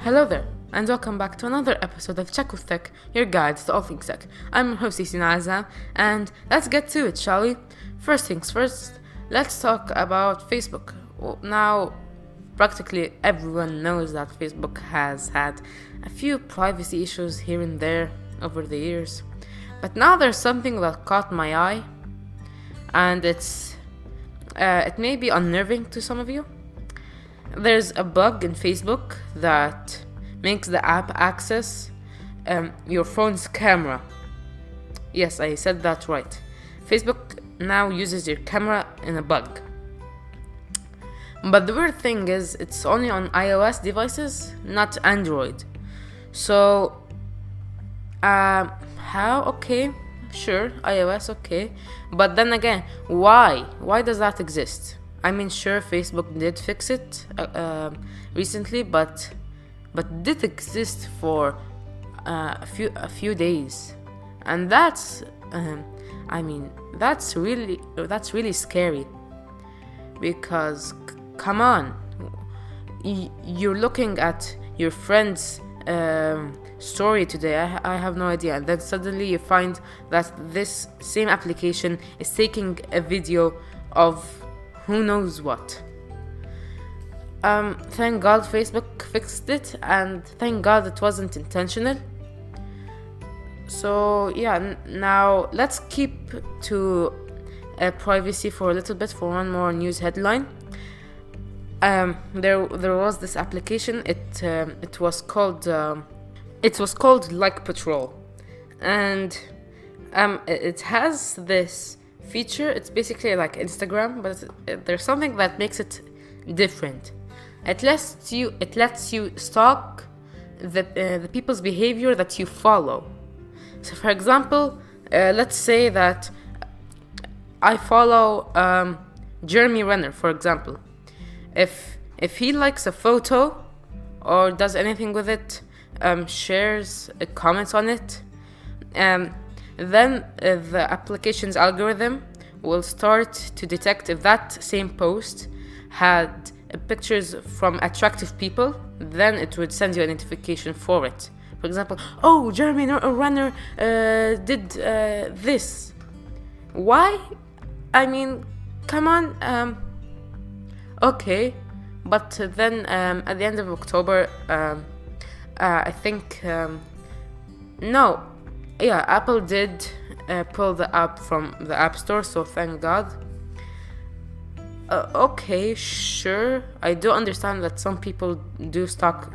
Hello there, and welcome back to another episode of Check with Tech, your guide to all things tech. I'm your host Yaseen Azzam, and let's get to it, shall we? First things first, let's talk about Facebook. Now, practically everyone knows that Facebook has had a few privacy issues here and there over the years, but now there's something that caught my eye, and it may be unnerving to some of you. There's a bug in Facebook that makes the app access your phone's camera. Yes, I said that right. Facebook now uses your camera in a bug. But the weird thing is, it's only on iOS devices, not Android. So, how? Okay, sure, iOS, okay. But then again, why? Why does that exist? I mean, sure, Facebook did fix it recently, but did exist for a few days, and that's really scary. Because come on, you're looking at your friend's story today. I have no idea, and then suddenly you find that this same application is taking a video of who knows what. Thank God Facebook fixed it, and thank God it wasn't intentional. So yeah, now let's keep to privacy for a little bit for one more news headline. There was this application. It was called Like Patrol, and it has this feature. It's basically like Instagram, but there's something that makes it different. It lets you stalk the people's behavior that you follow. So for example, let's say that I follow Jeremy Renner, for example. If he likes a photo or does anything with it, shares, comments on it, then the application's algorithm will start to detect if that same post had pictures from attractive people. Then it would send you a notification for it. For example, oh, Jeremy Renner did this. Why? I mean, come on. Okay, but then at the end of October, I think no. Yeah, Apple did pull the app from the App Store, so thank God. Okay, sure. I do understand that some people do stalk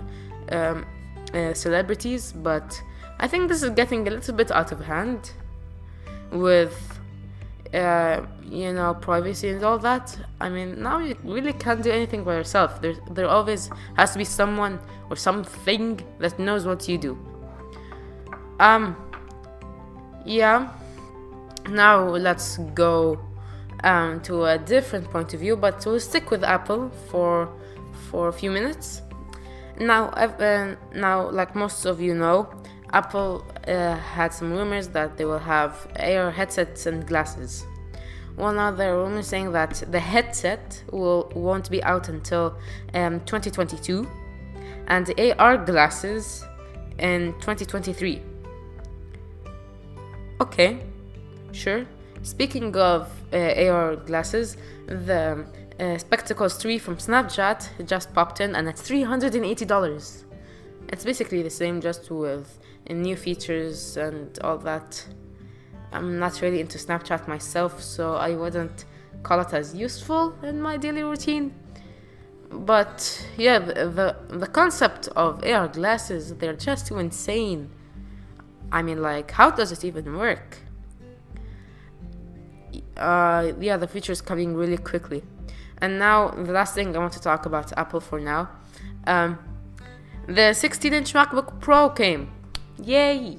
celebrities, but I think this is getting a little bit out of hand with, privacy and all that. I mean, now you really can't do anything by yourself. There always has to be someone or something that knows what you do. Yeah, now let's go to a different point of view, but we'll stick with Apple for a few minutes. Now, like most of you know, Apple had some rumors that they will have AR headsets and glasses. Well, now there are rumors saying that the headset won't be out until 2022, and the AR glasses in 2023. Okay, sure. Speaking of AR glasses, the Spectacles 3 from Snapchat just popped in, and it's $380. It's basically the same, just with new features and all that. I'm not really into Snapchat myself, so I wouldn't call it as useful in my daily routine. But yeah, the concept of AR glasses, they're just too insane. I mean, like, how does it even work? Yeah, the feature is coming really quickly. And now, the last thing I want to talk about Apple for now. The 16-inch MacBook Pro came. Yay!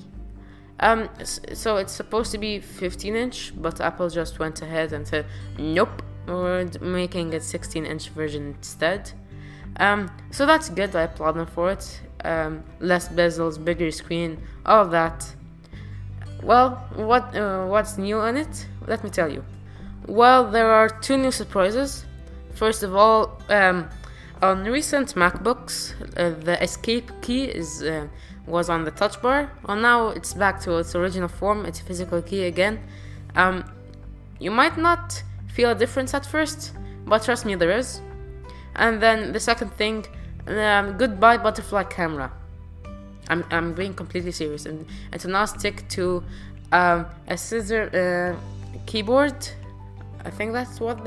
So it's supposed to be 15-inch, but Apple just went ahead and said, nope, we're making a 16-inch version instead. So that's good, I applaud them for it. Less bezels, bigger screen, all that. Well, what's new on it? Let me tell you. Well, there are two new surprises. First of all, On recent MacBooks, the escape key was on the touch bar. Well, now it's back to its original form. It's a physical key again. You might not feel a difference at first, but trust me, there is. And then the second thing, goodbye butterfly camera. I'm being completely serious, and to now stick to a scissor keyboard. I think that's what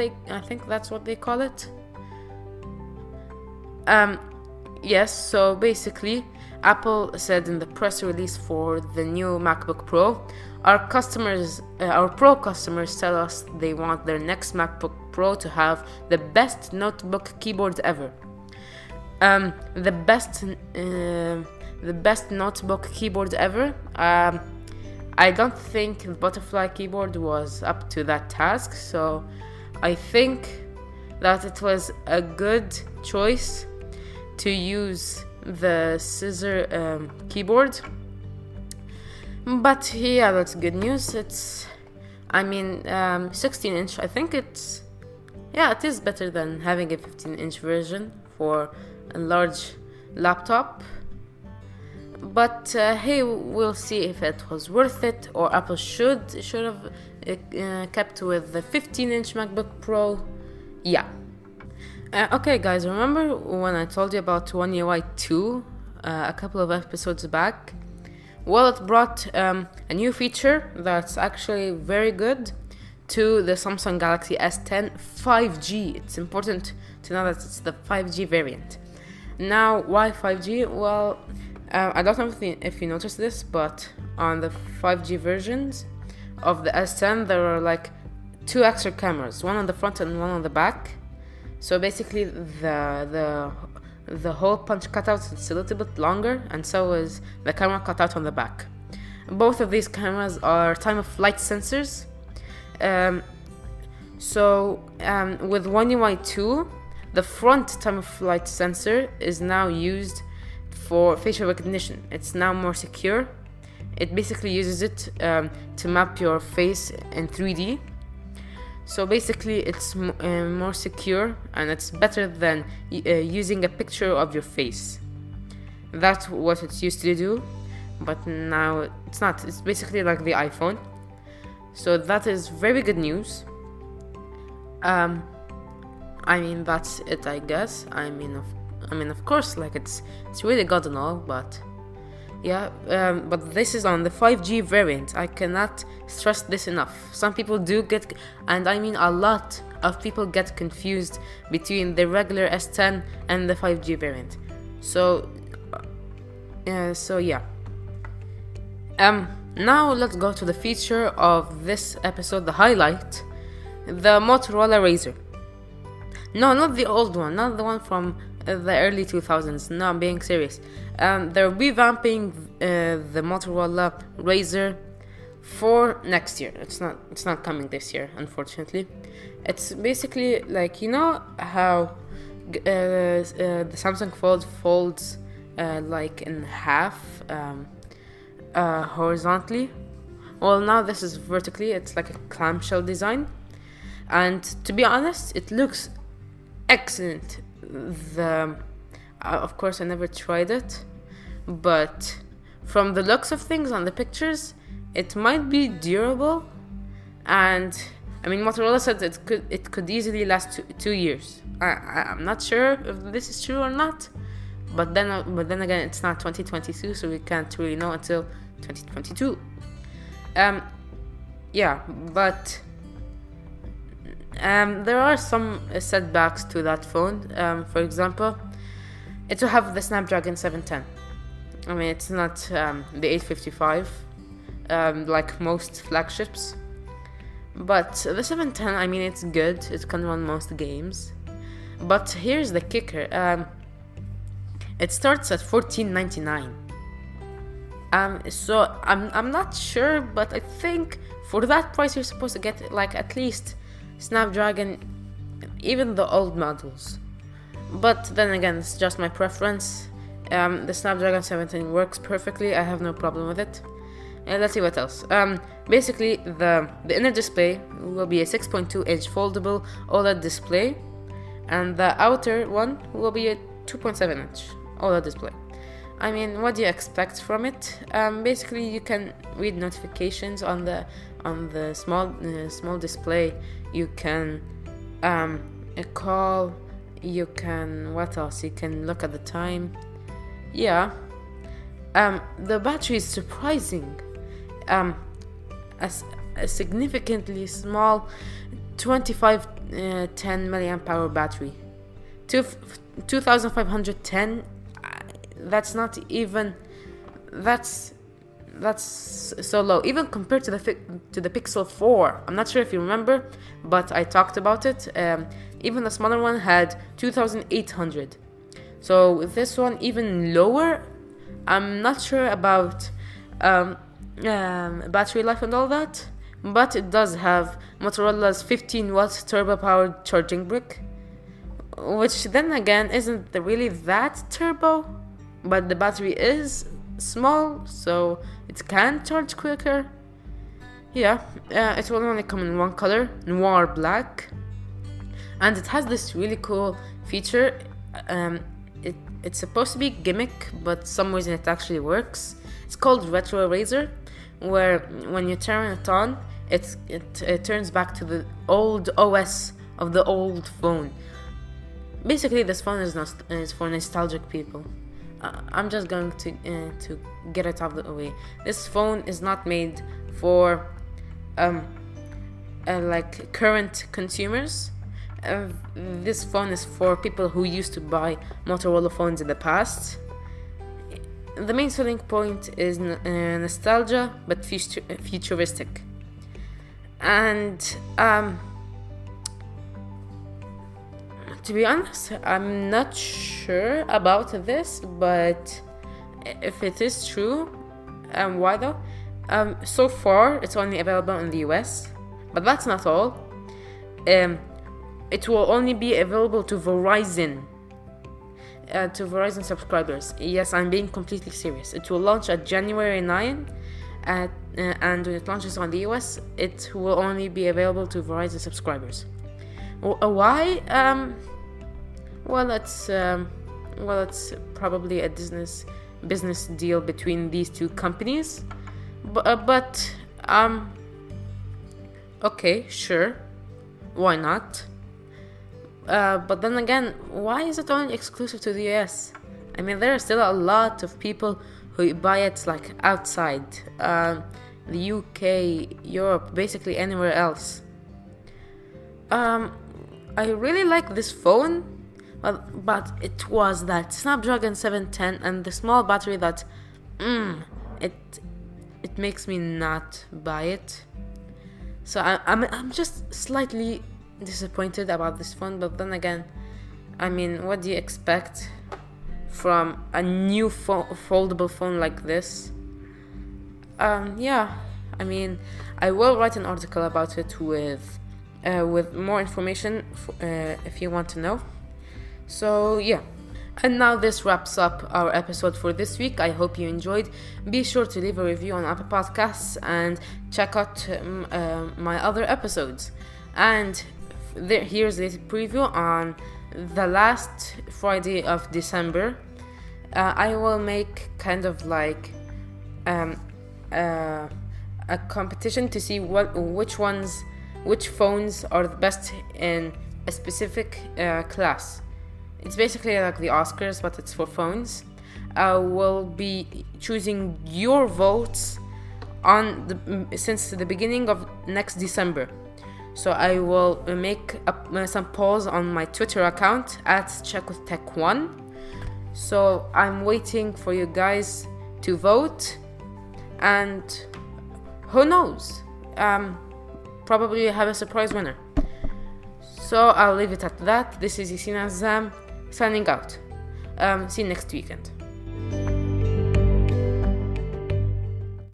they call it. Yes, so basically, Apple said in the press release for the new MacBook Pro, our Pro customers tell us they want their next MacBook Pro to have the best notebook keyboard ever. The best notebook keyboard ever. I don't think the butterfly keyboard was up to that task, so I think that it was a good choice to use the scissor keyboard. But yeah, that's good news. It's 16-inch. I think it is better than having a 15-inch version for a large laptop. But hey, we'll see if it was worth it, or Apple should have kept with the 15-inch MacBook Pro. Yeah. Okay, guys, remember when I told you about One UI 2 a couple of episodes back? Well, it brought a new feature that's actually very good to the Samsung Galaxy S10 5G. It's important to know that it's the 5G variant. Now, why 5G? Well, I don't know if you noticed this, but on the 5G versions of the S10, there are like 2 extra cameras, one on the front and one on the back. So basically, the hole punch cutout is a little bit longer, and so is the camera cutout on the back. Both of these cameras are time-of-flight sensors. With One UI 2, the front time-of-flight sensor is now used for facial recognition. It's now more secure. It basically uses it to map your face in 3D. So basically, it's more secure, and it's better than using a picture of your face. That's what it used to do, but now it's not. It's basically like the iPhone. So that is very good news. That's it, I guess. Of course, like it's really good and all, but yeah. But this is on the 5G variant. I cannot stress this enough. Some people do get, and a lot of people get confused between the regular S10 and the 5G variant. So yeah. Now let's go to the feature of this episode, the highlight, the Motorola Razr. No, not the old one, not the one from the early 2000s. No, I'm being serious. They're revamping the Motorola Razr for next year. It's not coming this year, unfortunately. It's basically like, you know how the Samsung Fold folds like in half horizontally. Well, now this is vertically. It's like a clamshell design, and to be honest, it looks excellent. Of course, I never tried it, but from the looks of things on the pictures, it might be durable. And Motorola said it could easily last 2 years. I'm not sure if this is true or not, but then again, it's not 2022, so we can't really know until 2022. Yeah, but there are some setbacks to that phone. For example, it will have the Snapdragon 710. It's not the 855 like most flagships, but the 710, it's good. It can run most games. But here's the kicker. It starts at $14.99. So I'm not sure, but I think for that price you're supposed to get like at least Snapdragon, even the old models. But then again, it's just my preference. The Snapdragon 710 works perfectly. I have no problem with it. Let's see what else. Basically, the inner display will be a 6.2-inch foldable OLED display and the outer one will be a 2.7-inch OLED display. I mean, what do you expect from it? Basically, you can read notifications on the small display. You can call. You can, what else? You can look at the time. Yeah. The battery is surprising. A significantly small 2510 milliamp hour battery. 2510. That's not even. That's so low, even compared to the Pixel 4. I'm not sure if you remember, but I talked about it. Even the smaller one had 2800. So with this one, even lower. I'm not sure about battery life and all that, but it does have Motorola's 15-watt turbo-powered charging brick, which then again isn't really that turbo, but the battery is small, so it can charge quicker. Yeah, it will only come in one color, noir black, and it has this really cool feature. It's supposed to be gimmick, but some reason it actually works. It's called retro Razr, where when you turn it on, it turns back to the old OS of the old phone. Basically, this phone is for nostalgic people. I'm just going to get it out of the way. This phone is not made for like current consumers. This phone is for people who used to buy Motorola phones in the past. The main selling point is nostalgia, but futuristic. And to be honest, I'm not sure about this, but if it is true, why though? So far, it's only available in the US, but that's not all. It will only be available to Verizon subscribers. Yes, I'm being completely serious. It will launch at January 9, and when it launches on the US, it will only be available to Verizon subscribers. Why? Well, it's probably a business deal between these two companies. But okay, sure, why not? But then again, why is it only exclusive to the US? I mean, there are still a lot of people who buy it like outside the UK, Europe, basically anywhere else. I really like this phone, but it was that Snapdragon 710 and the small battery that it makes me not buy it. So I'm just slightly disappointed about this phone, but then again, I mean, what do you expect from a new foldable phone like this? Yeah, I mean, I will write an article about it with more information if you want to know. So yeah, and now this wraps up our episode for this week. I hope you enjoyed. Be sure to leave a review on Apple Podcasts and check out my other episodes. And here's a preview on the last Friday of December. I will make kind of like a competition to see which phones are the best in a specific class. It's basically like the Oscars, but it's for phones. We'll be choosing your votes since the beginning of next December. So I will make some polls on my Twitter account at CheckWithTech1. So I'm waiting for you guys to vote, and who knows? Probably have a surprise winner. So I'll leave it at that. This is Yaseen Azzam signing out. See you next weekend.